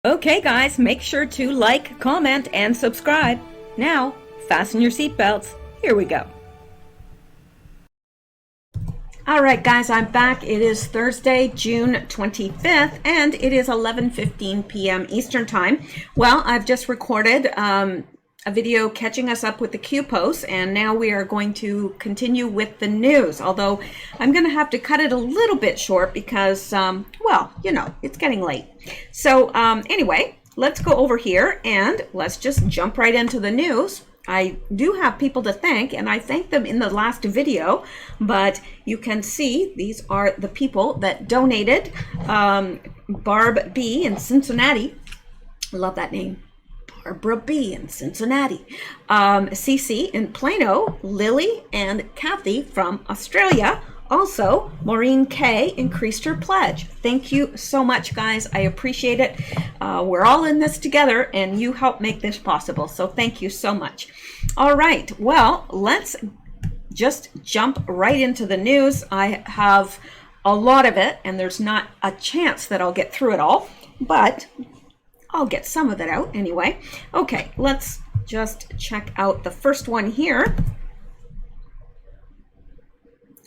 Okay guys, make sure to like, comment, and subscribe. Now, fasten your seatbelts. Here we go. All right guys, I'm back. It is Thursday, June 25th, and it is 11:15 p.m. Eastern Time. Well, I've just recorded a video catching us up with the Q posts, and now we are going to continue with the news, although I'm going to have to cut it a little bit short because, well, you know, it's getting late. So anyway, let's go over here and let's just jump right into the news. I do have people to thank, and I thanked them in the last video, but you can see these are the people that donated. Barb B in Cincinnati, I love that name. Barbara B in Cincinnati, Cece in Plano, Lily and Kathy from Australia. Also, Maureen K increased her pledge. Thank you so much, guys. I appreciate it. We're all in this together, and you help make this possible. So thank you so much. All right. Well, let's just jump right into the news. I have a lot of it, and there's not a chance that I'll get through it all, but I'll get some of it out anyway. Okay, let's just check out the first one here.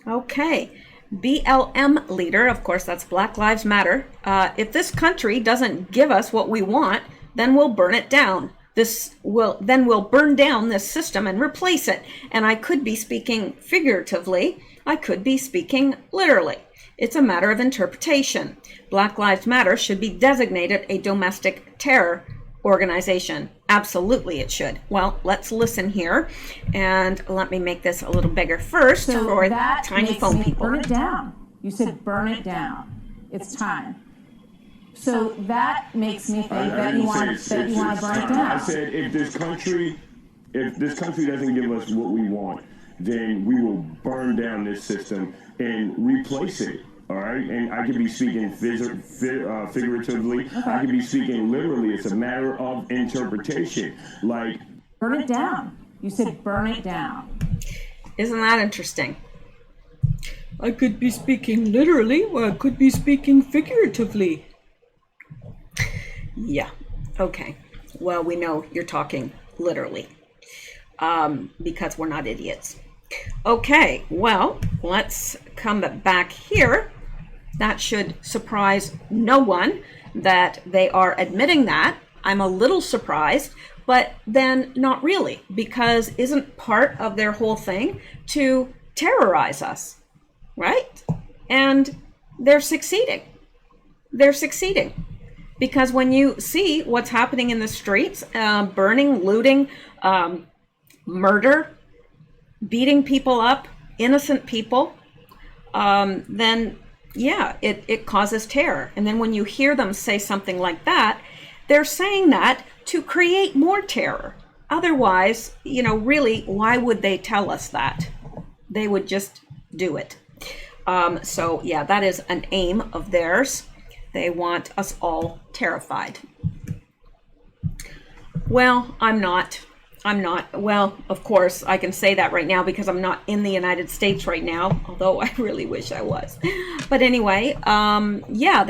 Okay, BLM leader, of course, that's Black Lives Matter. If this country doesn't give us what we want, then we'll burn it down. Then we'll burn down this system and replace it. And I could be speaking figuratively. I could be speaking literally. It's a matter of interpretation. Black Lives Matter should be designated a domestic terror organization. Absolutely it should. Well, let's listen here, and let me make this a little bigger first for tiny phone people. Burn it down. You said burn it down. It's time. So that makes me think that you want to burn it down. I said if this country doesn't give us what we want, then we will burn down this system and replace it. All right, and I could be speaking figuratively. Okay. I could be speaking literally. It's a matter of interpretation. Like, burn it down. You said burn it down. Isn't that interesting? I could be speaking literally, or I could be speaking figuratively. Yeah. Okay. Well, we know you're talking literally, because we're not idiots. Okay. Well, let's come back here. That should surprise no one that they are admitting that. I'm a little surprised, but then not really, because isn't part of their whole thing to terrorize us, right? And they're succeeding. They're succeeding. Because when you see what's happening in the streets, burning, looting, murder, beating people up, innocent people, then yeah, it causes terror. And then when you hear them say something like that, they're saying that to create more terror. Otherwise, you know, really, why would they tell us that? They would just do it. So yeah, that is an aim of theirs. They want us all terrified. Well, I'm not. Well, of course, I can say that right now because I'm not in the United States right now, although I really wish I was. But anyway, yeah,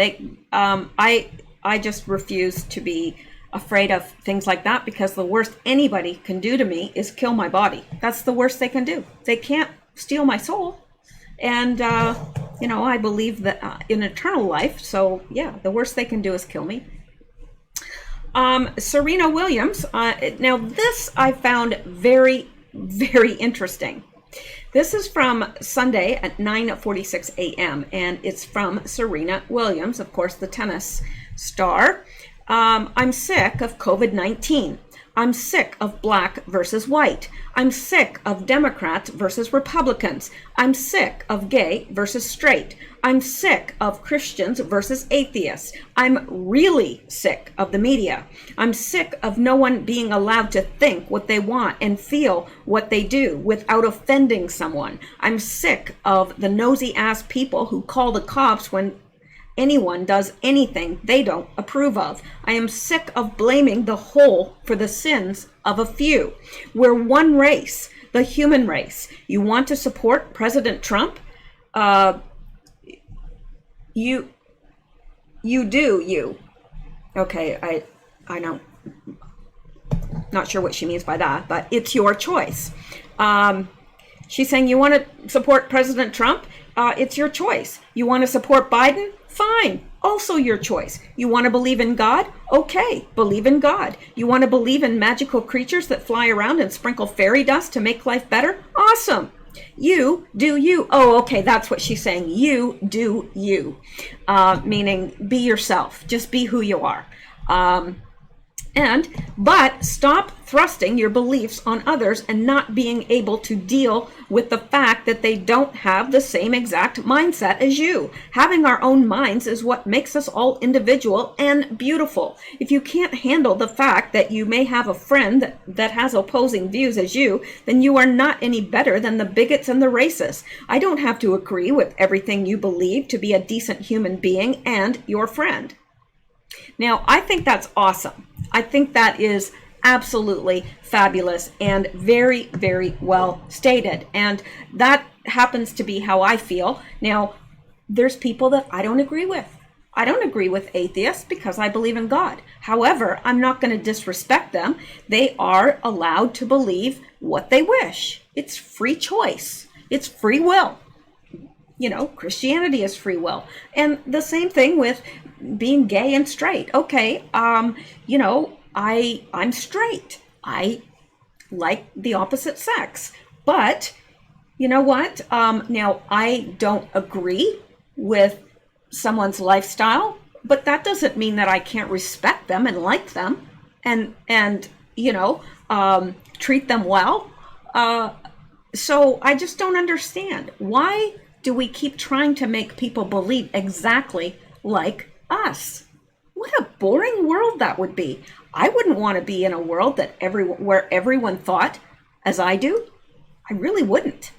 I just refuse to be afraid of things like that, because the worst anybody can do to me is kill my body. That's the worst they can do. They can't steal my soul. And, you know, I believe that in eternal life. So yeah, the worst they can do is kill me. Serena Williams, now this I found very, very interesting. This is from Sunday at 9:46 a.m. and it's from Serena Williams, of course, the tennis star. I'm sick of COVID-19. I'm sick of black versus white. I'm sick of Democrats versus Republicans. I'm sick of gay versus straight. I'm sick of Christians versus atheists. I'm really sick of the media. I'm sick of no one being allowed to think what they want and feel what they do without offending someone. I'm sick of the nosy ass people who call the cops when anyone does anything they don't approve of. I am sick of blaming the whole for the sins of a few. We're one race, the human race. You want to support President Trump? You do. Okay, I don't, not sure what she means by that, but it's your choice. She's saying you want to support President Trump? It's your choice. You want to support Biden? Fine. Also your choice. You want to believe in God? Okay, believe in God. You want to believe in magical creatures that fly around and sprinkle fairy dust to make life better? Awesome. You do you. Oh, okay, that's what she's saying. You do you. Meaning be yourself. Just be who you are. But stop thrusting your beliefs on others and not being able to deal with the fact that they don't have the same exact mindset as you. Having our own minds is what makes us all individual and beautiful. If you can't handle the fact that you may have a friend that has opposing views as you, then you are not any better than the bigots and the racists. I don't have to agree with everything you believe to be a decent human being and your friend. Now, I think that's awesome. I think that is absolutely fabulous and very, very well stated. And that happens to be how I feel. Now, there's people that I don't agree with. I don't agree with atheists because I believe in God. However, I'm not going to disrespect them. They are allowed to believe what they wish. It's free choice. It's free will. You know, Christianity is free will. And the same thing with being gay and straight. Okay, you know, I'm straight. I like the opposite sex. But you know what? Now, I don't agree with someone's lifestyle, but that doesn't mean that I can't respect them and like them and you know, treat them well. So I just don't understand. Why do we keep trying to make people believe exactly like us? What a boring world that would be. I wouldn't want to be in a world that where everyone thought as I do. I really wouldn't.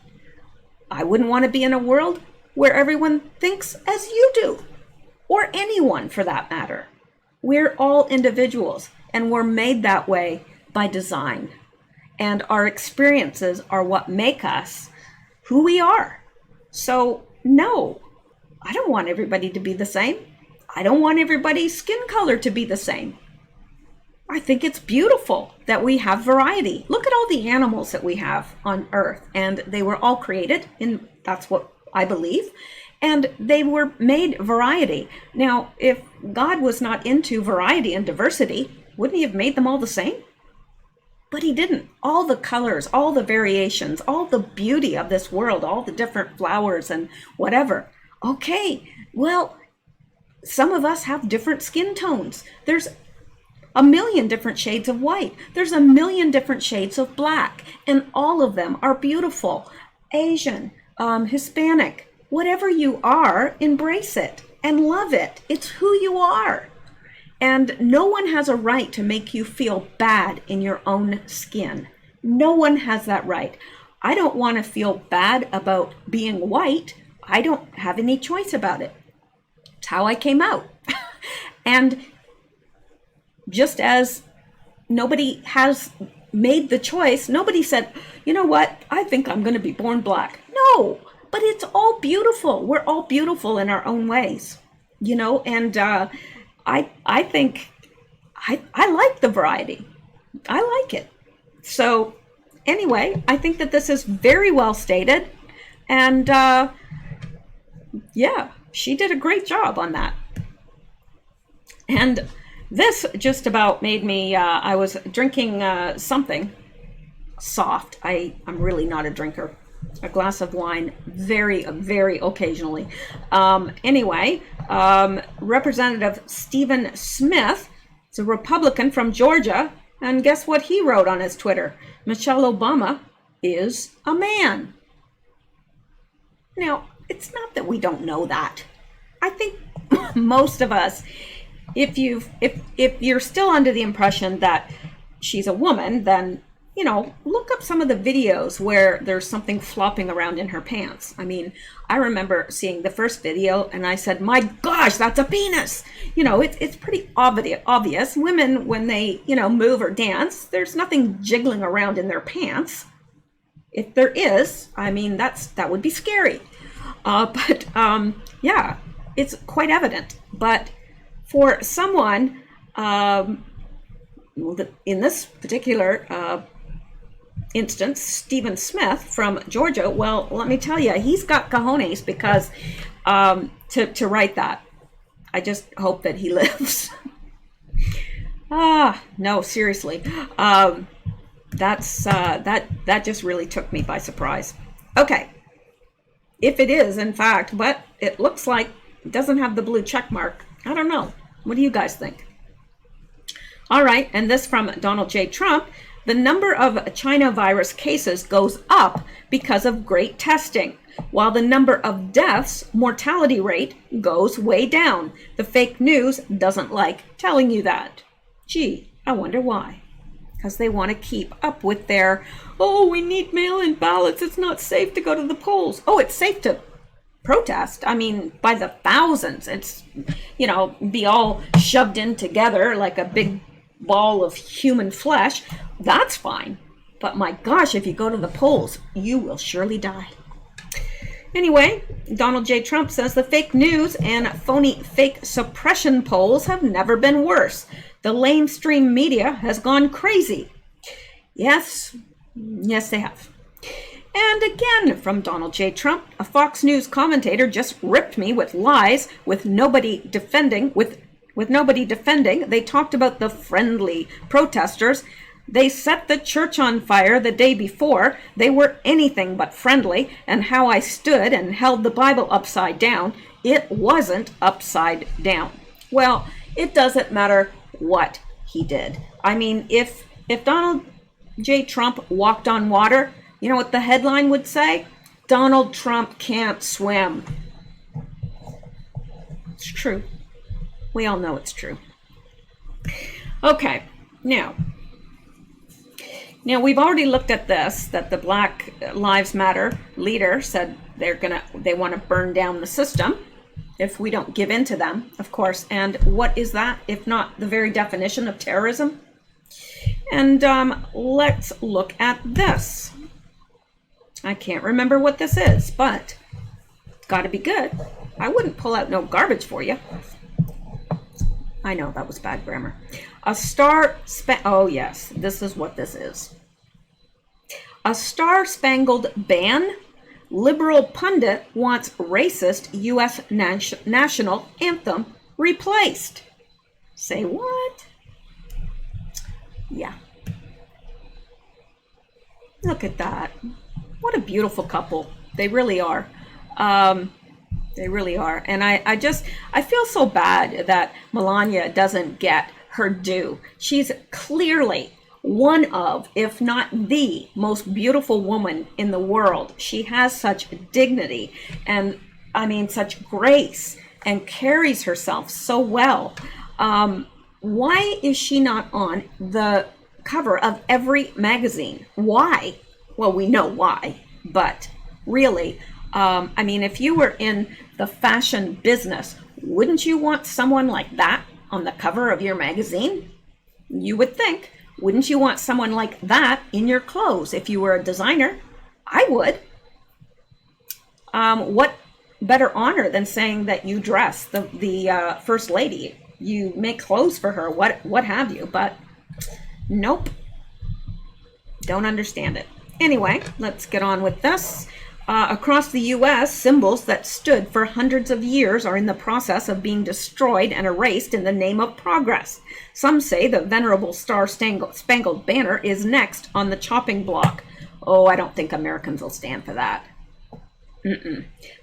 I wouldn't want to be in a world where everyone thinks as you do, or anyone for that matter. We're all individuals, and we're made that way by design. And our experiences are what make us who we are. So, no, I don't want everybody to be the same. I don't want everybody's skin color to be the same. I think it's beautiful that we have variety. Look at all the animals that we have on Earth, and they were all created, and that's what I believe, and they were made variety. Now, if God was not into variety and diversity, wouldn't he have made them all the same? But he didn't. All the colors, all the variations, all the beauty of this world, all the different flowers and whatever. Okay, well, some of us have different skin tones. There's a million different shades of white. There's a million different shades of black, and all of them are beautiful. Asian, Hispanic, whatever you are, embrace it and love it. It's who you are. And no one has a right to make you feel bad in your own skin. No one has that right. I don't want to feel bad about being white. I don't have any choice about it. It's how I came out. And just as nobody has made the choice, nobody said, you know what, I think I'm going to be born black. No, but it's all beautiful. We're all beautiful in our own ways, you know, and I think I like the variety. I like it. So anyway, I think that this is very well stated. And yeah, she did a great job on that. And this just about made me, I was drinking something soft. I'm really not a drinker. A glass of wine, very, very occasionally. Anyway, Representative Stephen Smith is a Republican from Georgia, and guess what he wrote on his Twitter? Michelle Obama is a man. Now, it's not that we don't know that. I think most of us, if you're still under the impression that she's a woman, then you know, look up some of the videos where there's something flopping around in her pants. I mean, I remember seeing the first video and I said, my gosh, that's a penis. You know, it's pretty obvious. Women, when they, you know, move or dance, there's nothing jiggling around in their pants. If there is, I mean, that would be scary. Yeah, it's quite evident. But for someone In this particular instance, Stephen Smith from Georgia, well, let me tell you, he's got cojones because to write that. I just hope that he lives. No, seriously. That just really took me by surprise. Okay. If it is, in fact, but it looks like it doesn't have the blue check mark. I don't know. What do you guys think? All right, and this from Donald J. Trump. The number of China virus cases goes up because of great testing, while the number of deaths, mortality rate, goes way down. The fake news doesn't like telling you that. Gee, I wonder why. Because they want to keep up with their, oh, we need mail-in ballots. It's not safe to go to the polls. Oh, it's safe to protest. I mean, by the thousands. It's, be all shoved in together like a big ball of human flesh. That's fine. But my gosh, if you go to the polls, you will surely die. Anyway, Donald J. Trump says the fake news and phony fake suppression polls have never been worse. The lamestream media has gone crazy. Yes, they have. And again, from Donald J. Trump, a Fox News commentator just ripped me with lies with nobody defending. With nobody defending, they talked about the friendly protesters. They set the church on fire the day before. They were anything but friendly, and how I stood and held the Bible upside down. It wasn't upside down. Well, it doesn't matter what he did. I mean, if Donald J. Trump walked on water, you know what the headline would say? Donald Trump can't swim. It's true. We all know it's true. Okay, now we've already looked at this, that the Black Lives Matter leader said they want to burn down the system if we don't give in to them, of course. And what is that if not the very definition of terrorism? And let's look at this. I can't remember what this is, but it's got to be good. I wouldn't pull out no garbage for you. I know that was bad grammar. Oh yes, this is what this is. A star-spangled ban? Liberal pundit wants racist U.S. national anthem replaced. Say what? Yeah. Look at that. What a beautiful couple. They really are. They really are. And I feel so bad that Melania doesn't get her due. She's clearly one of, if not the most beautiful woman in the world. She has such dignity and, such grace, and carries herself so well. Why is she not on the cover of every magazine? Why? Well, we know why, but really, if you were in the fashion business, wouldn't you want someone like that on the cover of your magazine? You would think. Wouldn't you want someone like that in your clothes if you were a designer? I would. What better honor than saying that you dress the first lady? You make clothes for her, what have you? But nope. Don't understand it. Anyway, let's get on with this. Across the U.S., symbols that stood for hundreds of years are in the process of being destroyed and erased in the name of progress. Some say the venerable Star-Spangled Banner is next on the chopping block. Oh, I don't think Americans will stand for that.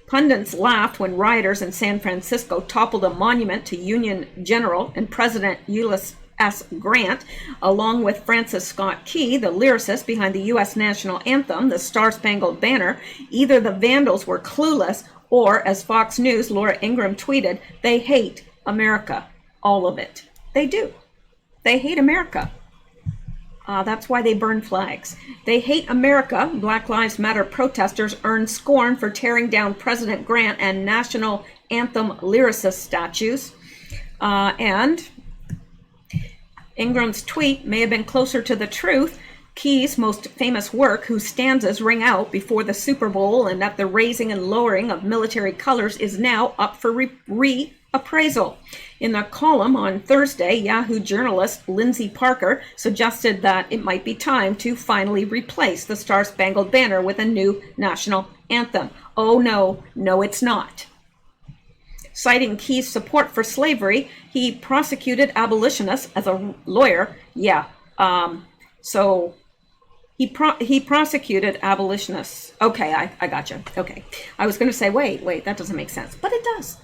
Pundits laughed when rioters in San Francisco toppled a monument to Union General and President Ulysses S. Grant, along with Francis Scott Key, the lyricist behind the U.S. national anthem, the Star-Spangled Banner. Either the vandals were clueless, or, as Fox News' Laura Ingraham tweeted, they hate America. All of it. They do. They hate America. That's why they burn flags. They hate America. Black Lives Matter protesters earned scorn for tearing down President Grant and national anthem lyricist statues. And Ingram's tweet may have been closer to the truth. Key's most famous work, whose stanzas ring out before the Super Bowl and at the raising and lowering of military colors, is now up for appraisal. In a column on Thursday, Yahoo journalist Lindsay Parker suggested that it might be time to finally replace the Star-Spangled Banner with a new national anthem. Oh no, no it's not. Citing Key's support for slavery, he prosecuted abolitionists as a lawyer. He prosecuted abolitionists. Okay, I gotcha. Okay. I was going to say, wait, that doesn't make sense. But it does.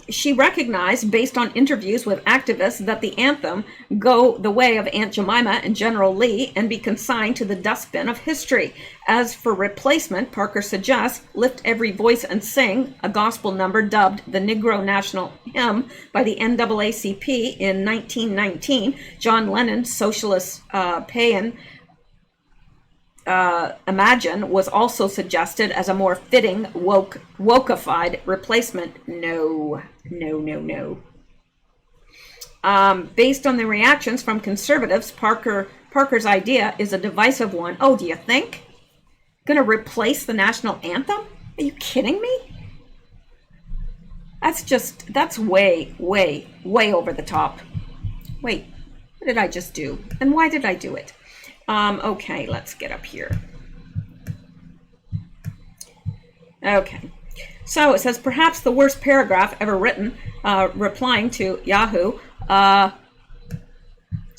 She recognized, based on interviews with activists, that the anthem go the way of Aunt Jemima and General Lee and be consigned to the dustbin of history. As for replacement, Parker suggests Lift Every Voice and Sing, a gospel number dubbed the Negro National Hymn by the NAACP in 1919. John Lennon's socialist paean, Imagine, was also suggested as a more fitting wokeified replacement. No. Based on the reactions from conservatives, Parker's idea is a divisive one. Oh, do you think? Gonna replace the national anthem? Are you kidding me? That's way over the top. Wait, what did I just do? And why did I do it? Okay, let's get up here. Okay, so it says, perhaps the worst paragraph ever written, replying to Yahoo.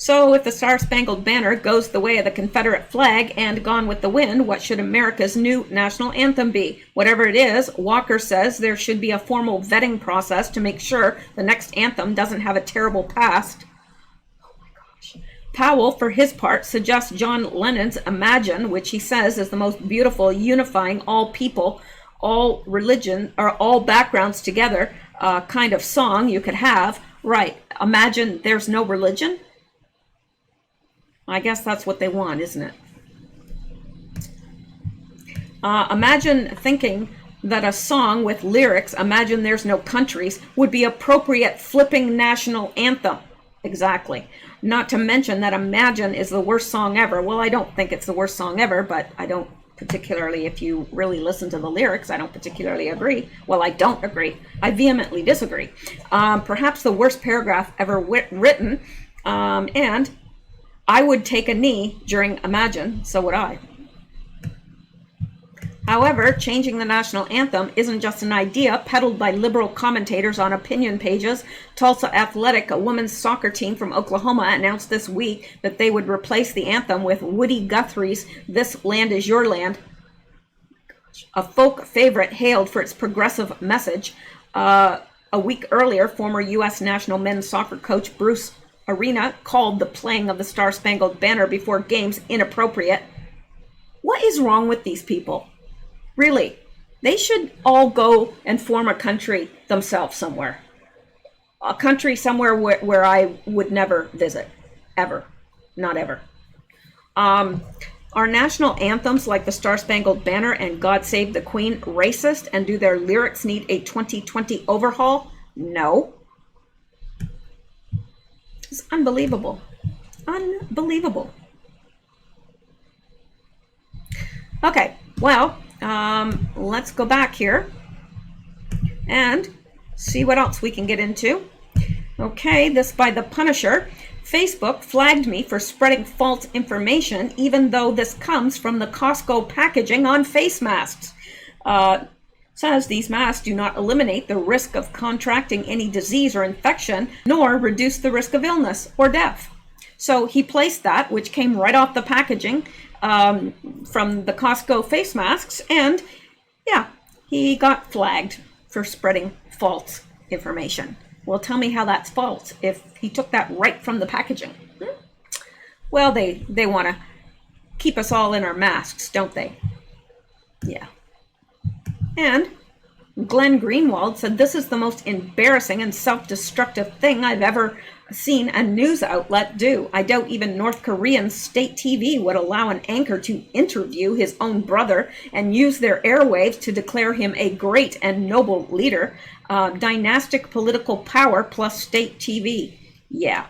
So if the Star-Spangled Banner goes the way of the Confederate flag and Gone with the Wind, what should America's new national anthem be? Whatever it is, Walker says there should be a formal vetting process to make sure the next anthem doesn't have a terrible past. Powell, for his part, suggests John Lennon's Imagine, which he says is the most beautiful, unifying all people, all religion, or all backgrounds together kind of song you could have. Right, imagine there's no religion? I guess that's what they want, isn't it? Imagine thinking that a song with lyrics, Imagine There's No Countries, would be appropriate flipping national anthem. Exactly. Not to mention that Imagine is the worst song ever. Well, I don't think it's the worst song ever, but I don't particularly, if you really listen to the lyrics, I don't particularly agree. Well, I don't agree. I vehemently disagree. Perhaps the worst paragraph ever written, and I would take a knee during Imagine, so would I. However, changing the national anthem isn't just an idea peddled by liberal commentators on opinion pages. Tulsa Athletic, a women's soccer team from Oklahoma, announced this week that they would replace the anthem with Woody Guthrie's This Land Is Your Land, a folk favorite hailed for its progressive message. A week earlier, former U.S. national men's soccer coach Bruce Arena called the playing of the Star-Spangled Banner before games inappropriate. What is wrong with these people? Really, they should all go and form a country themselves somewhere. A country somewhere where I would never visit. Ever. Not ever. Are national anthems like the Star-Spangled Banner and God Save the Queen racist, and do their lyrics need a 2020 overhaul? No. It's unbelievable. Unbelievable. Okay, well, let's go back here and see what else we can get into. Okay, this by The Punisher. Facebook flagged me for spreading false information, even though this comes from the Costco packaging on face masks. Says these masks do not eliminate the risk of contracting any disease or infection, nor reduce the risk of illness or death. So he placed that, which came right off the packaging, from the Costco face masks, and yeah, he got flagged for spreading false information. Well, tell me how that's false if he took that right from the packaging. Well, they want to keep us all in our masks, don't they? Yeah. And Glenn Greenwald said, this is the most embarrassing and self-destructive thing I've ever seen a news outlet do. I doubt even North Korean state TV would allow an anchor to interview his own brother and use their airwaves to declare him a great and noble leader. Dynastic political power plus state TV. Yeah.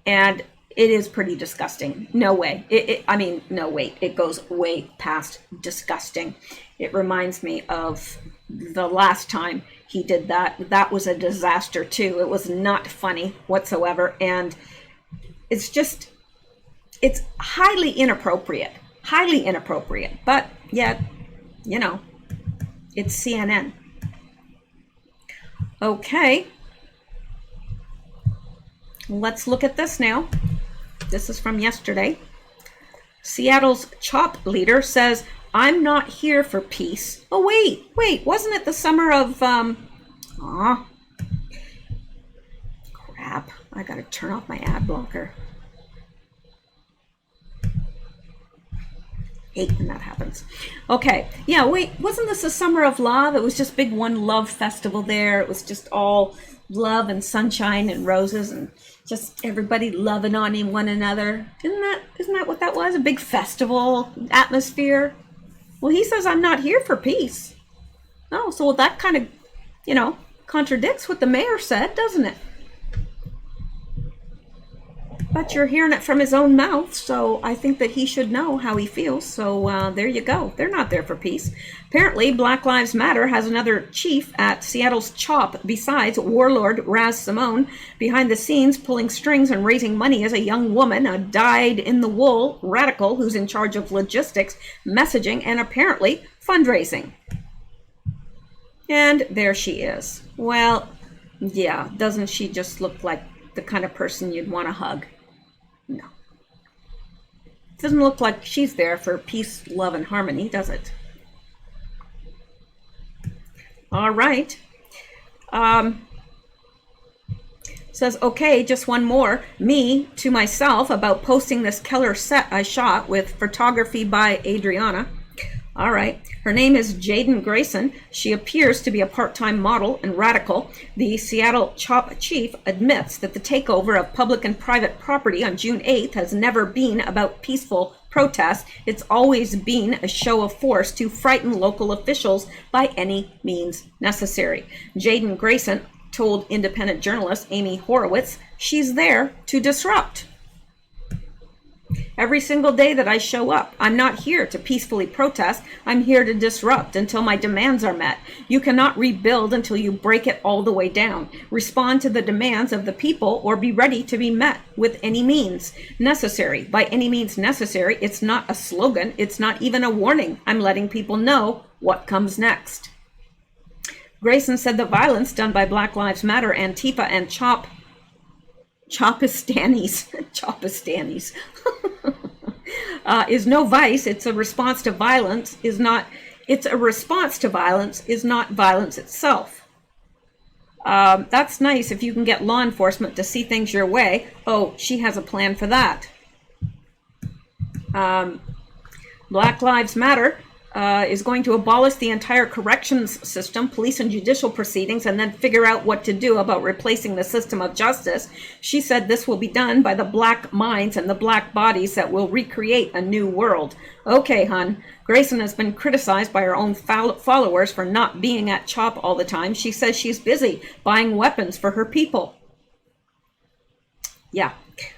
And It is pretty disgusting. No way. I mean, no, wait. It goes way past disgusting. It reminds me of the last time he did that. That was a disaster too. It was not funny whatsoever. And it's just, it's highly inappropriate. Highly inappropriate. But yet, you know, it's CNN. Okay. Let's look at this now. This is from yesterday. Seattle's CHOP leader says, I'm not here for peace. Oh, wait, wasn't it the summer of, crap. I gotta turn off my ad blocker. Hate when that happens. Okay, yeah, wait, wasn't this the summer of love? It was just big one love festival there. It was just all love and sunshine and roses and just everybody loving on one another. Isn't that what that was? A big festival atmosphere? Well, he says, I'm not here for peace. Oh, so that kind of, you know, contradicts what the mayor said, doesn't it? But you're hearing it from his own mouth, so I think that he should know how he feels. So there you go. They're not there for peace. Apparently, Black Lives Matter has another chief at Seattle's CHOP besides warlord Raz Simone, behind the scenes pulling strings and raising money as a young woman, a dyed-in-the-wool radical who's in charge of logistics, messaging, and apparently fundraising. And there she is. Well, yeah, doesn't she just look like the kind of person you'd want to hug? No. Doesn't look like she's there for peace, love, and harmony, does it? All right. Says, okay, just one more. Me to myself about posting this killer set I shot with photography by Adriana. All right. Her name is Jaden Grayson. She appears to be a part-time model and radical. The Seattle CHOP chief admits that the takeover of public and private property on June 8th has never been about peaceful protest. It's always been a show of force to frighten local officials by any means necessary. Jaden Grayson told independent journalist Amy Horowitz she's there to disrupt. Every single day that I show up, I'm not here to peacefully protest. I'm here to disrupt until my demands are met. You cannot rebuild until you break it all the way down. Respond to the demands of the people or be ready to be met with any means necessary. By any means necessary, it's not a slogan. It's not even a warning. I'm letting people know what comes next. Grayson said the violence done by Black Lives Matter, Antifa, and Chopistanis is no vice. It's a response to violence. It's a response to violence. Is not violence itself. That's nice if you can get law enforcement to see things your way. Oh, she has a plan for that. Black Lives Matter is going to abolish the entire corrections system, police and judicial proceedings, and then figure out what to do about replacing the system of justice. She said this will be done by the black minds and the black bodies that will recreate a new world. Okay, hun. Grayson has been criticized by her own followers for not being at CHOP all the time. She says she's busy buying weapons for her people. Yeah.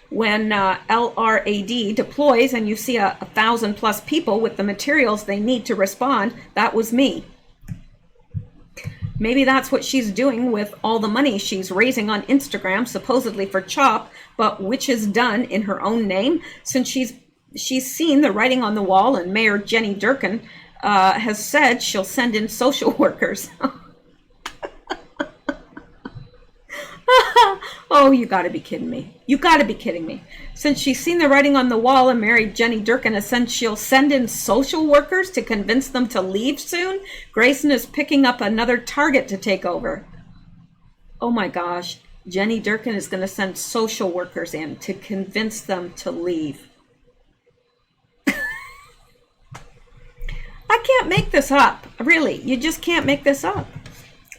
When LRAD deploys and you see 1,000+ people with the materials they need to respond, that was me. Maybe that's what she's doing with all the money she's raising on Instagram, supposedly for CHOP, but which is done in her own name, since she's seen the writing on the wall, and Mayor Jenny Durkin has said she'll send in social workers. Oh, you gotta be kidding me. You gotta be kidding me. Since she's seen the writing on the wall and married Jenny Durkin has said she'll send in social workers to convince them to leave soon, Grayson is picking up another target to take over. Oh my gosh. Jenny Durkin is going to send social workers in to convince them to leave. I can't make this up. Really, you just can't make this up.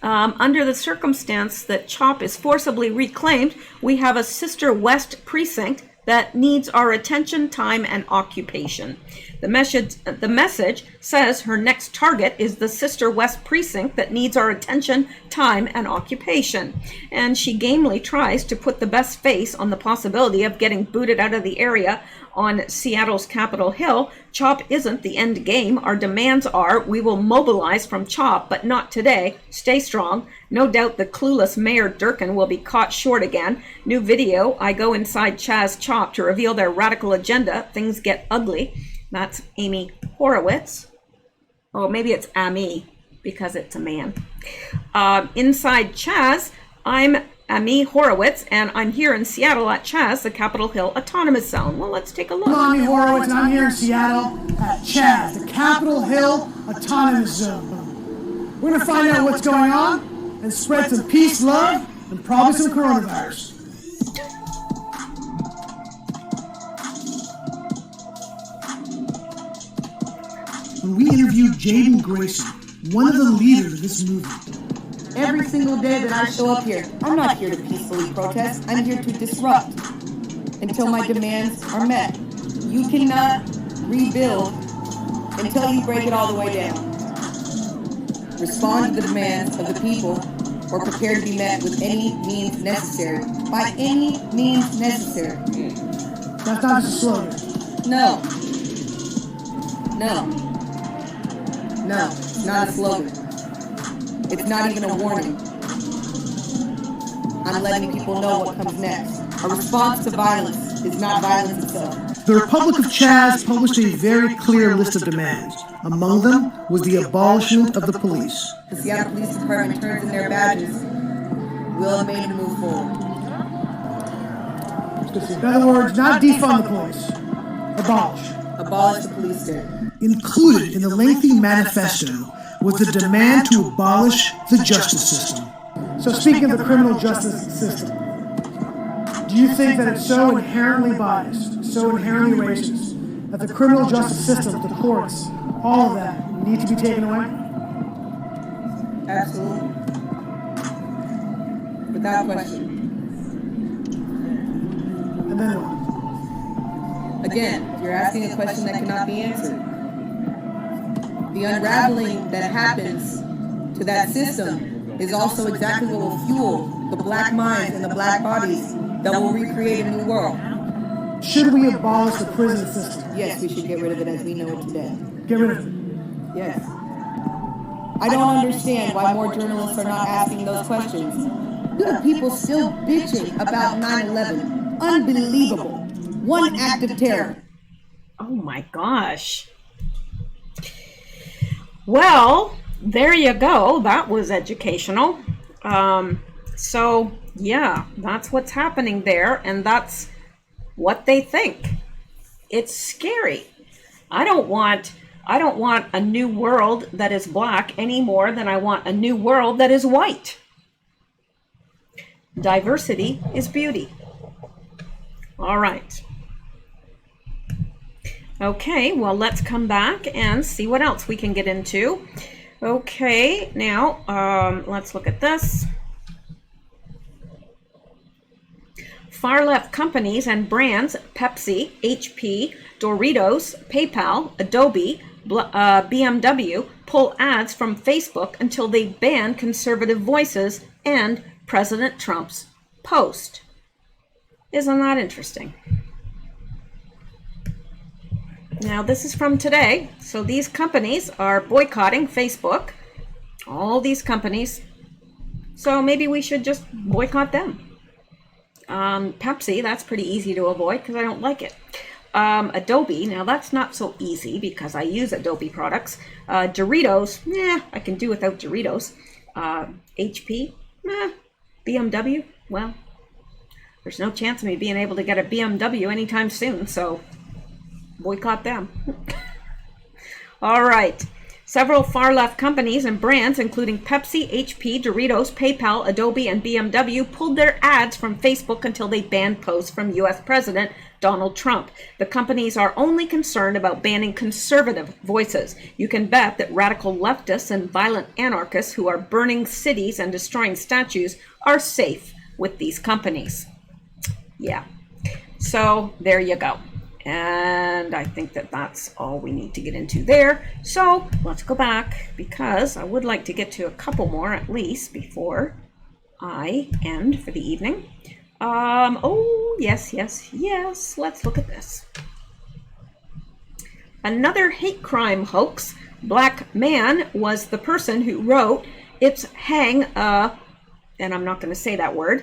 Under the circumstance that CHOP is forcibly reclaimed, we have a sister West precinct that needs our attention, time, and occupation. The message says her next target is the Sister West precinct that needs our attention, time, and occupation. And she gamely tries to put the best face on the possibility of getting booted out of the area on Seattle's Capitol Hill. CHOP isn't the end game. Our demands are, we will mobilize from CHOP, but not today. Stay strong. No doubt the clueless Mayor Durkin will be caught short again. New video, I go inside Chaz CHOP to reveal their radical agenda. Things get ugly. That's Amy Horowitz. Oh, maybe it's Amy because it's a man. Inside Chaz, I'm Amy Horowitz, and I'm here in Seattle at Chaz, the Capitol Hill Autonomous Zone. Well, let's take a look. I'm Amy Horowitz, and I'm here in Seattle at Chaz, the Capitol Hill Autonomous Zone. We're going to find out what's going on and spread some peace, love, and probably some coronavirus. When we interviewed Jaden Grayson, one of the leaders of this movement. Every single day that I show up here, I'm not here to peacefully protest. I'm here to disrupt until my demands are met. You cannot rebuild until you break it all the way down. Respond to the demands of the people or prepare to be met with any means necessary. By any means necessary. That's not just a slogan. No. No, it's not a slogan. It's not even a warning. I'm letting people know what comes next. A response to violence is not violence itself. The Republic of Chaz published a very clear list of demands. Among them was the abolishment of the police. The Seattle Police Department turns in their badges. We'll have made to move forward. In other words, not defund the police. Abolish. Abolish the police state. Included in the lengthy manifesto was the demand to abolish the justice system. So speaking of the criminal justice system, do you think that it's so inherently biased, so inherently racist, that the criminal justice system, the courts, all of that need to be taken away? Absolutely. Without question. And then what? Again, you're asking a question that cannot be answered. The unraveling that happens to that system is also exactly what will fuel the black minds and the black bodies that will recreate a new world. Should we abolish the prison system? Yes, we should get rid of it as we know it today. Get rid of it. Yes. I don't understand why more journalists are not asking those questions. You have people still bitching about 9/11. Unbelievable. One act of terror. Oh my gosh. Well, there you go. That was educational. So yeah, that's what's happening there, and that's what they think. It's scary. I don't want a new world that is black any more than I want a new world that is white. Diversity is beauty. All right. Okay, well, let's come back and see what else we can get into. Okay, now let's look at this. Far left companies and brands, Pepsi, HP, Doritos, PayPal, Adobe, BMW, pull ads from Facebook until they ban conservative voices and President Trump's post. Isn't that interesting? Now, this is from today. So these companies are boycotting Facebook, all these companies. So maybe we should just boycott them. Pepsi, that's pretty easy to avoid because I don't like it. Adobe, now that's not so easy because I use Adobe products. Doritos, I can do without Doritos. HP, BMW, well, there's no chance of me being able to get a BMW anytime soon, so boycott them. All right. Several far-left companies and brands, including Pepsi, HP, Doritos, PayPal, Adobe, and BMW, pulled their ads from Facebook until they banned posts from U.S. President Donald Trump. The companies are only concerned about banning conservative voices. You can bet that radical leftists and violent anarchists who are burning cities and destroying statues are safe with these companies. Yeah. So there you go. And I think that that's all we need to get into there. So let's go back, because I would like to get to a couple more at least before I end for the evening. Oh, yes. Let's look at this. Another hate crime hoax. Black man was the person who wrote, "It's hang and I'm not going to say that word.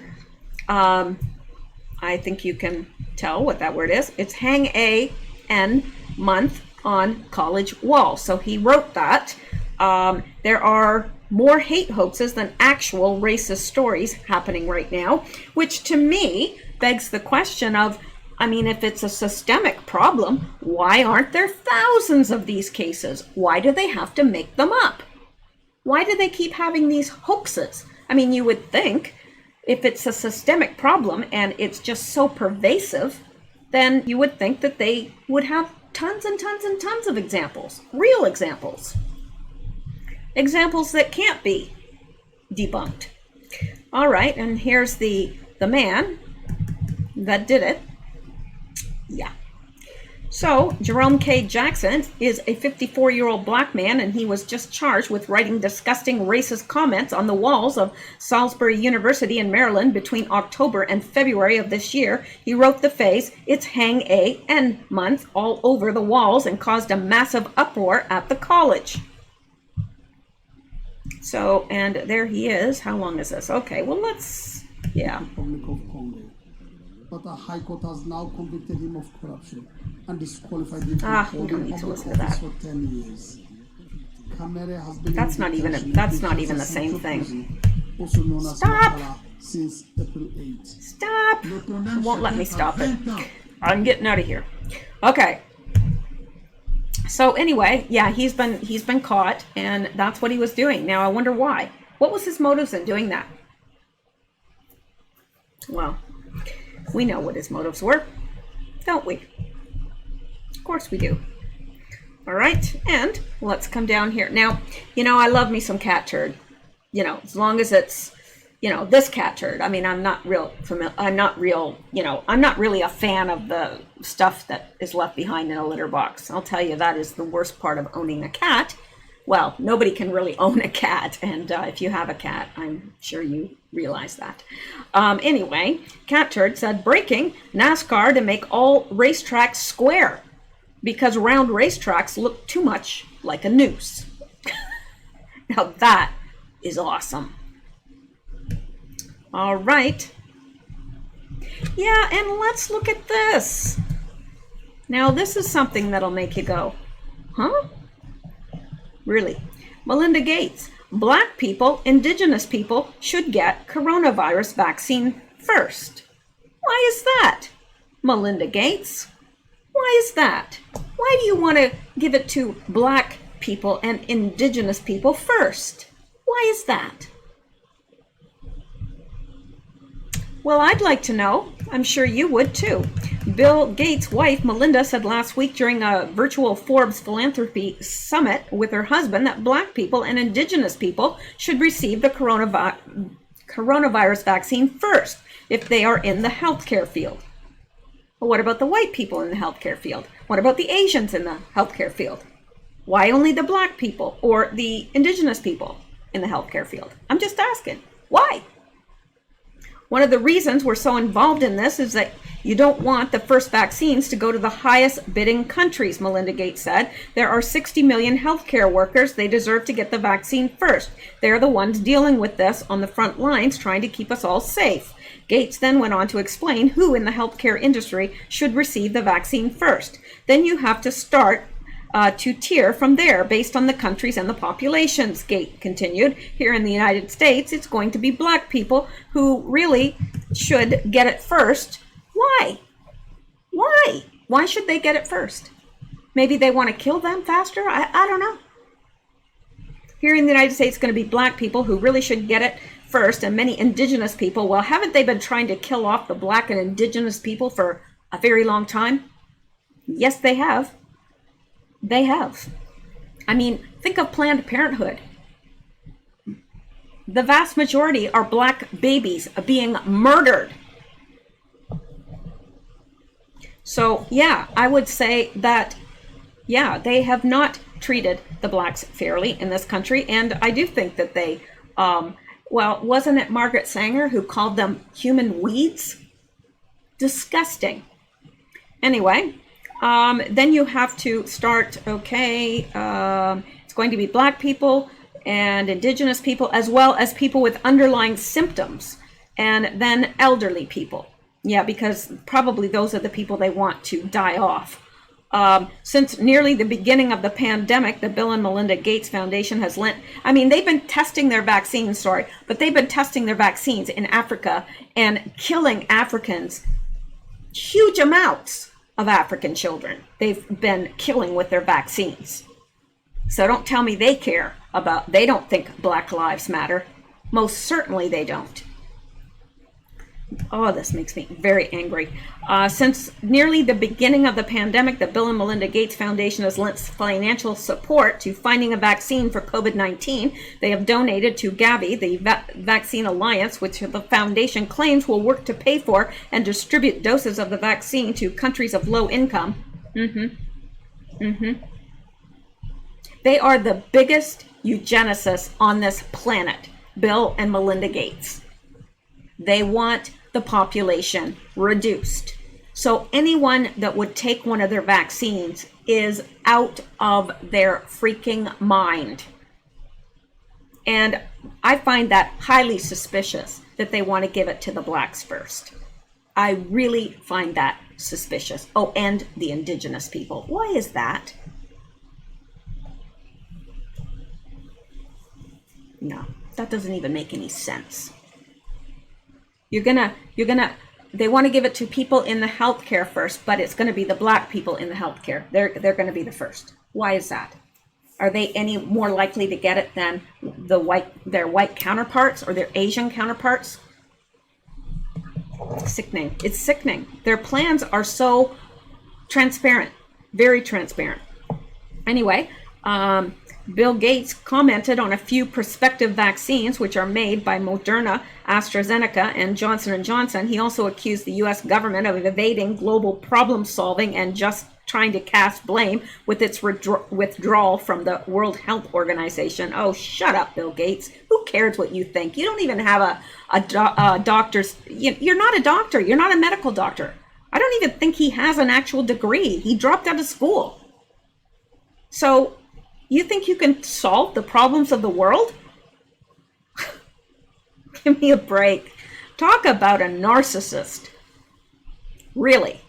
I think you can tell what that word is. It's hang a n month on college wall." So he wrote that. There are more hate hoaxes than actual racist stories happening right now, which to me begs the question of, I mean, if it's a systemic problem, why aren't there thousands of these cases? Why do they have to make them up? Why do they keep having these hoaxes? I mean, you would think if it's a systemic problem and it's just so pervasive, then you would think that they would have tons and tons and tons of examples, real examples. Examples that can't be debunked. All right, and here's the man that did it. Yeah. So Jerome K. Jackson is a 54-year-old black man, and he was just charged with writing disgusting racist comments on the walls of Salisbury University in Maryland between October and February of this year. He wrote the phrase, "It's hang a n month," all over the walls and caused a massive uproar at the college. So, and there he is. How long is this? Okay, well, let's, yeah. Republic of Congo. But the High Court has now convicted him of corruption and disqualified him from we don't holding need to public listen to office that. for 10 years. Kamere has been That's not even the same thing. Also known as Stop! Makala, since April 8. Stop! Won't let me stop it. I'm getting out of here. Okay. So anyway, yeah, he's been caught, and that's what he was doing. Now I wonder why. What was his motives in doing that? Well, we know what his motives were, don't we? Of course we do. All right, and let's come down here. Now, you know, I love me some cat turd. You know, as long as it's, you know, this cat turd. I mean, I'm not really a fan of the stuff that is left behind in a litter box. I'll tell you, that is the worst part of owning a cat. Well, nobody can really own a cat, and if you have a cat, I'm sure you realize that. Anyway, Cat Turd said, breaking NASCAR to make all racetracks square because round racetracks look too much like a noose. Now that is awesome. All right. Yeah, and let's look at this. Now, this is something that'll make you go, huh? Really? Melinda Gates. Black people, indigenous people should get coronavirus vaccine first. Why is that? Melinda Gates. Why is that? Why do you want to give it to black people and indigenous people first? Why is that? Well, I'd like to know. I'm sure you would too. Bill Gates' wife, Melinda, said last week during a virtual Forbes philanthropy summit with her husband that black people and indigenous people should receive the coronavirus vaccine first if they are in the healthcare field. Well, what about the white people in the healthcare field? What about the Asians in the healthcare field? Why only the black people or the indigenous people in the healthcare field? I'm just asking. Why? One of the reasons we're so involved in this is that you don't want the first vaccines to go to the highest bidding countries, Melinda Gates said. There are 60 million healthcare workers. They deserve to get the vaccine first. They're the ones dealing with this on the front lines, trying to keep us all safe. Gates then went on to explain who in the healthcare industry should receive the vaccine first. Then you have to start to tier from there based on the countries and the populations, Gates continued. Here in the United States, it's going to be black people who really should get it first. Why? Why? Why should they get it first? Maybe they want to kill them faster? I don't know. Here in the United States, it's going to be black people who really should get it first, and many indigenous people. Well, haven't they been trying to kill off the black and indigenous people for a very long time? Yes, they have. They have. I mean, think of Planned Parenthood. The vast majority are black babies being murdered. So yeah, I would say that, yeah, they have not treated the blacks fairly in this country. And I do think that they, well, wasn't it Margaret Sanger who called them human weeds? Disgusting. Anyway, then you have to start, okay, it's going to be black people and indigenous people, as well as people with underlying symptoms, and then elderly people. Yeah, because probably those are the people they want to die off. Since nearly the beginning of the pandemic, the Bill and Melinda Gates Foundation has lent, I mean, they've been testing their vaccines, but they've been testing their vaccines in Africa and killing Africans, huge amounts of African children they've been killing with their vaccines. So don't tell me they care about, they don't think Black Lives Matter. Most certainly they don't. Oh, this makes me very angry. Since nearly the beginning of the pandemic, the Bill and Melinda Gates Foundation has lent financial support to finding a vaccine for COVID-19. They have donated to Gavi, the Vaccine Alliance, which the foundation claims will work to pay for and distribute doses of the vaccine to countries of low income. They are the biggest eugenicists on this planet, Bill and Melinda Gates. They want the population reduced. So anyone that would take one of their vaccines is out of their freaking mind. And I find that highly suspicious that they want to give it to the blacks first. I really find that suspicious. Oh, and the indigenous people. Why is that? No, that doesn't even make any sense. They want to give it to people in the healthcare first, but it's going to be the black people in the healthcare. They're going to be the first. Why is that? Are they any more likely to get it than their white counterparts or their Asian counterparts? It's sickening. It's sickening. Their plans are so transparent, very transparent. Anyway, Bill Gates commented on a few prospective vaccines, which are made by Moderna, AstraZeneca, and Johnson & Johnson. He also accused the U.S. government of evading global problem solving and just trying to cast blame with its withdrawal from the World Health Organization. Oh, shut up, Bill Gates. Who cares what you think? You don't even have a doctor's... You're not a doctor. You're not a medical doctor. I don't even think he has an actual degree. He dropped out of school. So... you think you can solve the problems of the world? Give me a break. Talk about a narcissist. Really.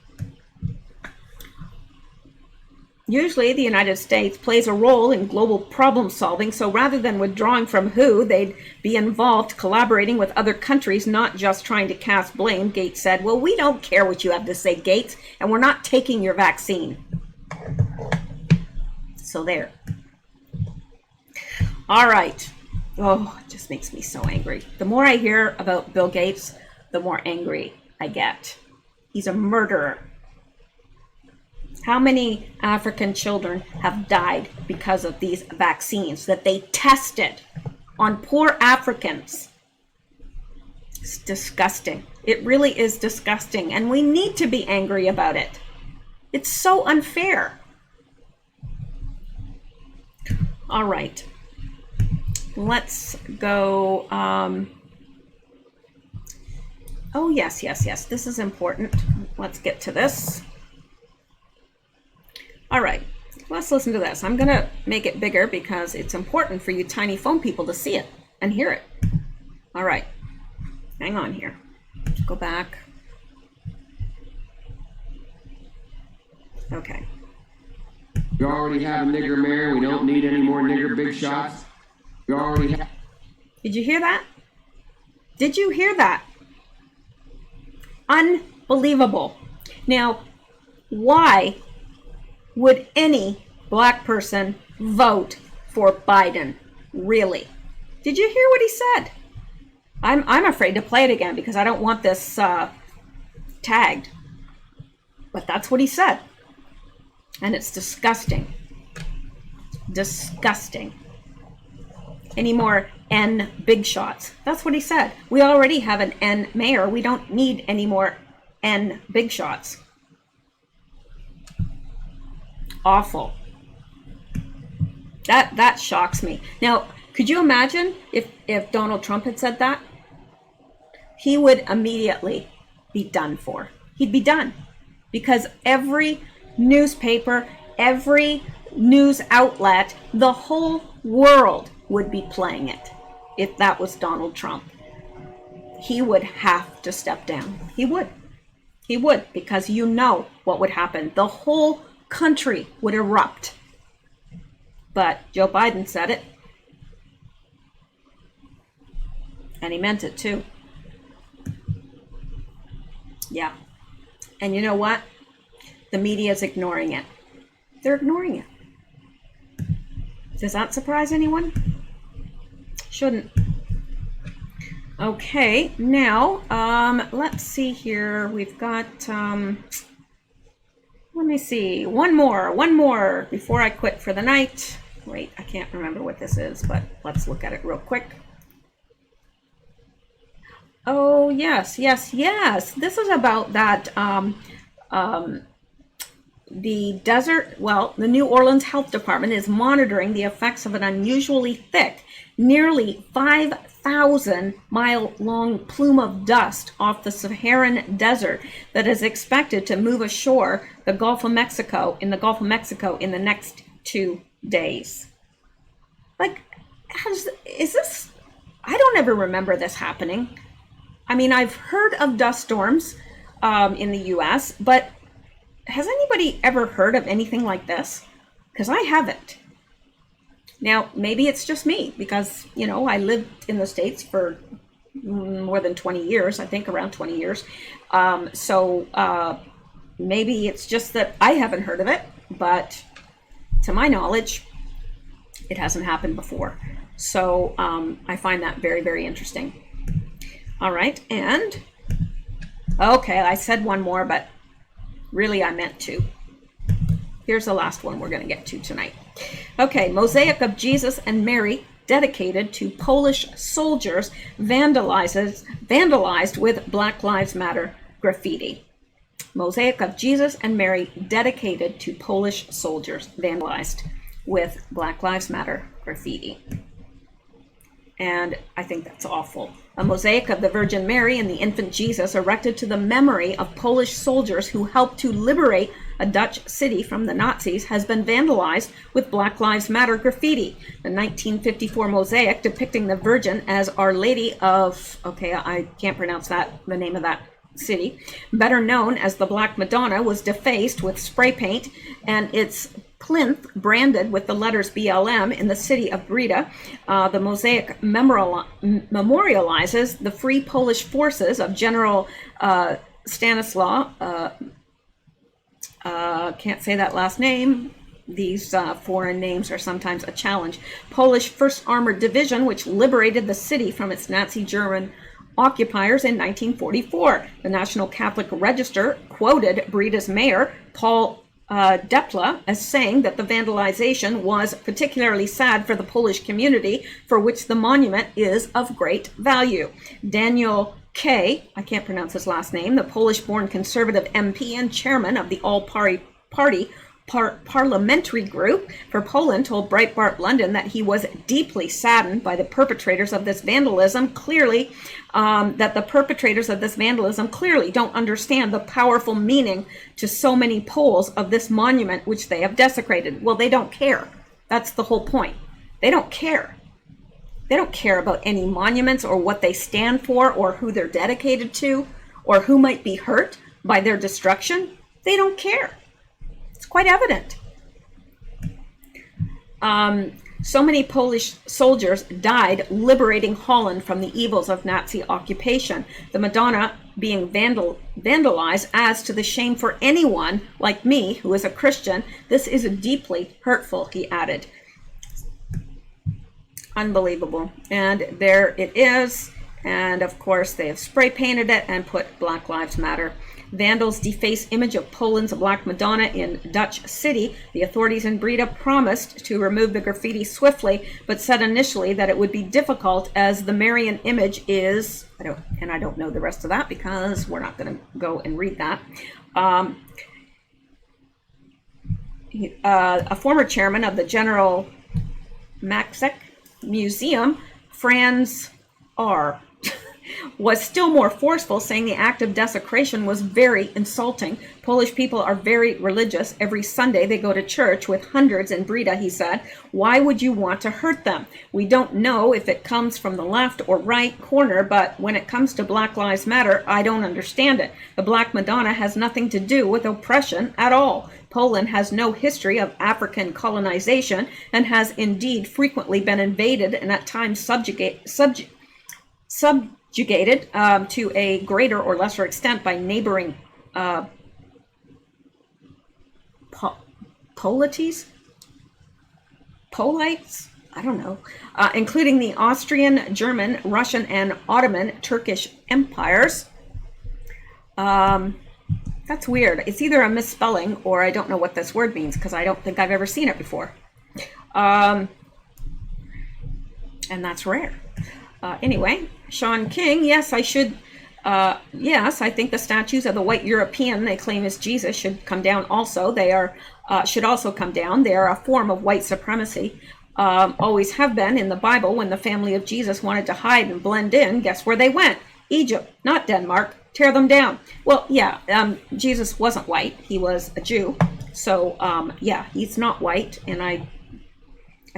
Usually the United States plays a role in global problem solving, so rather than withdrawing from WHO, they'd be involved collaborating with other countries, not just trying to cast blame, Gates said. Well, we don't care what you have to say, Gates, and we're not taking your vaccine. So there. All right. Oh, it just makes me so angry. The more I hear about Bill Gates, the more angry I get. He's a murderer. How many African children have died because of these vaccines that they tested on poor Africans? It's disgusting. It really is disgusting, and we need to be angry about it. It's so unfair. All right. Let's go. Oh, yes. This is important. Let's get to this. All right. Let's listen to this. I'm going to make it bigger because it's important for you tiny phone people to see it and hear it. All right. Hang on here. Go back. Okay. We already have a nigger mayor. We don't need any more nigger big shots. We already have. Did you hear that? Did you hear that? Unbelievable. Now, why would any black person vote for Biden? Really? Did you hear what he said? I'm afraid to play it again because I don't want this tagged. But that's what he said. And it's disgusting. Disgusting. Any more N big shots. That's what he said. We already have an N mayor. We don't need any more N big shots. awful. That shocks me. Now, could you imagine if Donald Trump had said that? He would immediately be done for. He'd be done. Because every newspaper, every news outlet, the whole world would be playing it if that was Donald Trump. He would have to step down. He would. He would, because you know what would happen. The whole country would erupt. But Joe Biden said it. And he meant it too. Yeah. And you know what? The media is ignoring it. They're ignoring it. Does that surprise anyone? Shouldn't. Okay, now, let's see here. We've got, let me see, one more before I quit for the night. Wait, I can't remember what this is, but let's look at it real quick. Oh, yes. This is about that, the New Orleans Health Department is monitoring the effects of an unusually thick, nearly 5,000-mile-long plume of dust off the Saharan desert that is expected to move ashore the Gulf of Mexico in the next 2 days. Like, is this? I don't ever remember this happening. I mean, I've heard of dust storms in the U.S., but has anybody ever heard of anything like this? Because I haven't. Now, maybe it's just me because, you know, I lived in the States for more than 20 years, I think around 20 years. So maybe it's just that I haven't heard of it, but to my knowledge, it hasn't happened before. So I find that very, very interesting. All right, and okay, I said one more, but really I meant two. Here's the last one we're going to get to tonight. Okay, mosaic of Jesus and Mary dedicated to Polish soldiers vandalized with Black Lives Matter graffiti. Mosaic of Jesus and Mary dedicated to Polish soldiers vandalized with Black Lives Matter graffiti. And I think that's awful. A mosaic of the Virgin Mary and the infant Jesus erected to the memory of Polish soldiers who helped to liberate a Dutch city from the Nazis has been vandalized with Black Lives Matter graffiti. The 1954 mosaic depicting the Virgin as Our Lady of, okay, I can't pronounce the name of that city, better known as the Black Madonna, was defaced with spray paint and its plinth branded with the letters BLM in the city of Breda. The mosaic memorializes the Free Polish Forces of General Stanislaw, can't say that last name. These foreign names are sometimes a challenge. Polish 1st Armored Division, which liberated the city from its Nazi German occupiers in 1944. The National Catholic Register quoted Breda's mayor, Paul Depla, as saying that the vandalization was particularly sad for the Polish community, for which the monument is of great value. Daniel K., I can't pronounce his last name, the Polish-born conservative MP and chairman of the All-Party Parliamentary Group for Poland, told Breitbart London that he was deeply saddened by the perpetrators of this vandalism. Clearly, that the perpetrators of this vandalism clearly don't understand the powerful meaning to so many Poles of this monument which they have desecrated. Well, they don't care. That's the whole point. They don't care. They don't care about any monuments or what they stand for or who they're dedicated to or who might be hurt by their destruction. They don't care. It's quite evident. So many Polish soldiers died liberating Holland from the evils of Nazi occupation. The Madonna being vandalized adds to the shame for anyone like me who is a Christian. This is deeply hurtful, he added. Unbelievable. And there it is. And of course, they have spray painted it and put Black Lives Matter. Vandals deface image of Poland's Black Madonna in Dutch city. The authorities in Breda promised to remove the graffiti swiftly, but said initially that it would be difficult as the Marian image is, I don't know the rest of that because we're not going to go and read that. a former chairman of the General Maxek Museum, Franz R., was still more forceful, saying the act of desecration was very insulting. Polish people are very religious. Every Sunday they go to church with hundreds in Breda, he said. Why would you want to hurt them? We don't know if it comes from the left or right corner, but when it comes to Black Lives Matter, I don't understand it. The Black Madonna has nothing to do with oppression at all. Poland has no history of African colonization and has indeed frequently been invaded and at times subjugated to a greater or lesser extent by neighboring polites, I don't know, including the Austrian, German, Russian, and Ottoman Turkish empires. That's weird. It's either a misspelling or I don't know what this word means because I don't think I've ever seen it before. And that's rare. Anyway, Sean King, yes, I should, yes, I think the statues of the white European they claim is Jesus should come down also. They are, should also come down. They are a form of white supremacy. Always have been in the Bible. When the family of Jesus wanted to hide and blend in, guess where they went? Egypt, not Denmark. Tear them down. Well, yeah, Jesus wasn't white. He was a Jew. So, yeah, he's not white. And I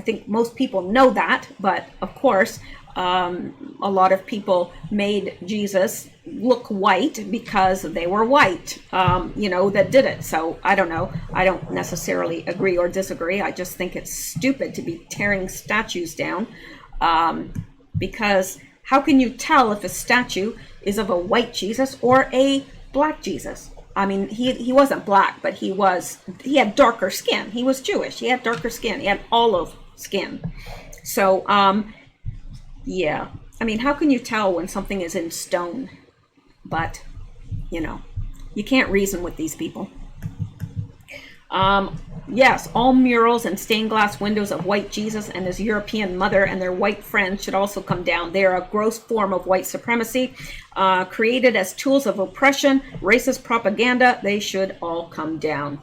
think most people know that. But, of course, a lot of people made Jesus look white because they were white, you know, that did it. So I don't know. I don't necessarily agree or disagree. I just think it's stupid to be tearing statues down because how can you tell if a statue is of a white Jesus or a black Jesus? I mean, he wasn't black, but he had darker skin. He was Jewish. He had darker skin. He had olive skin. So, yeah, I mean, how can you tell when something is in stone? But, you know, you can't reason with these people. Yes, all murals and stained glass windows of white Jesus and his European mother and their white friends should also come down. They are a gross form of white supremacy, created as tools of oppression, racist propaganda. They should all come down.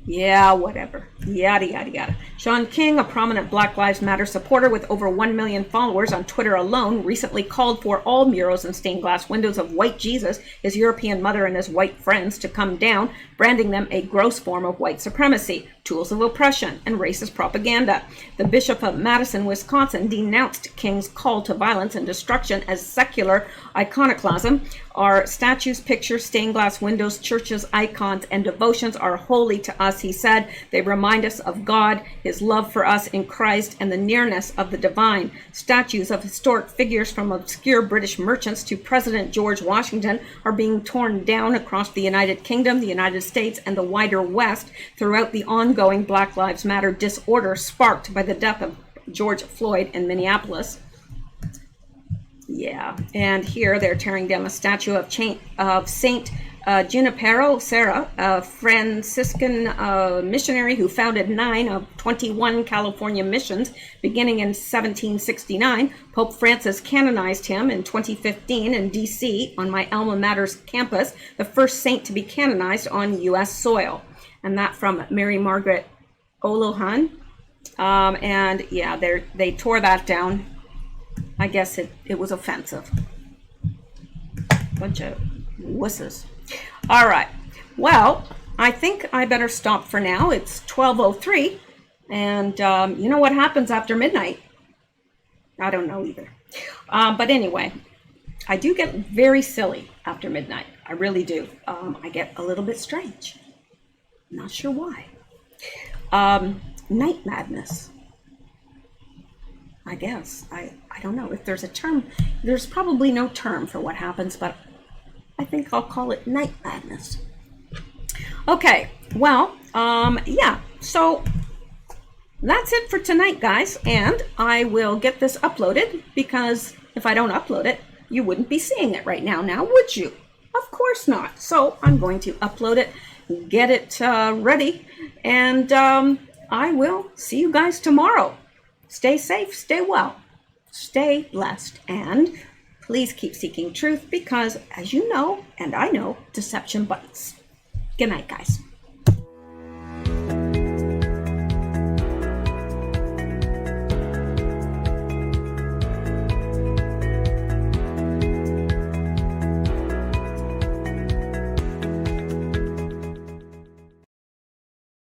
Yeah, whatever. Yada, yada, yada. Sean King, a prominent Black Lives Matter supporter with over 1 million followers on Twitter alone, recently called for all murals and stained glass windows of white Jesus, his European mother, and his white friends to come down, branding them a gross form of white supremacy, tools of oppression, and racist propaganda. The Bishop of Madison, Wisconsin, denounced King's call to violence and destruction as secular iconoclasm. Our statues, pictures, stained glass windows, churches, icons, and devotions are holy to us, he said. They remind us of God, his love for us in Christ, and the nearness of the divine. Statues of historic figures from obscure British merchants to President George Washington are being torn down across the United Kingdom, the United States, and the wider West throughout the ongoing Black Lives Matter disorder sparked by the death of George Floyd in Minneapolis. Yeah, and here they're tearing down a statue of Saint Junipero Serra, a Franciscan missionary who founded 9 of 21 California missions beginning in 1769. Pope Francis canonized him in 2015 in D.C. on my alma mater's campus, the first saint to be canonized on U.S. soil. And that from Mary Margaret Olohan. And yeah, they tore that down. I guess it was offensive. Bunch of wusses. All right. Well, I think I better stop for now. It's 12:03, and you know what happens after midnight? I don't know either. But anyway, I do get very silly after midnight. I really do. I get a little bit strange. Not sure why. Night madness. I guess. I don't know if there's a term. There's probably no term for what happens, but I think I'll call it night madness. Okay, well, yeah, so that's it for tonight, guys, and I will get this uploaded because if I don't upload it, you wouldn't be seeing it right now, would you? Of course not. So I'm going to upload it, get it ready, and I will see you guys tomorrow. Stay safe, stay well, stay blessed, and please keep seeking truth because, as you know, and I know, deception bites. Good night, guys.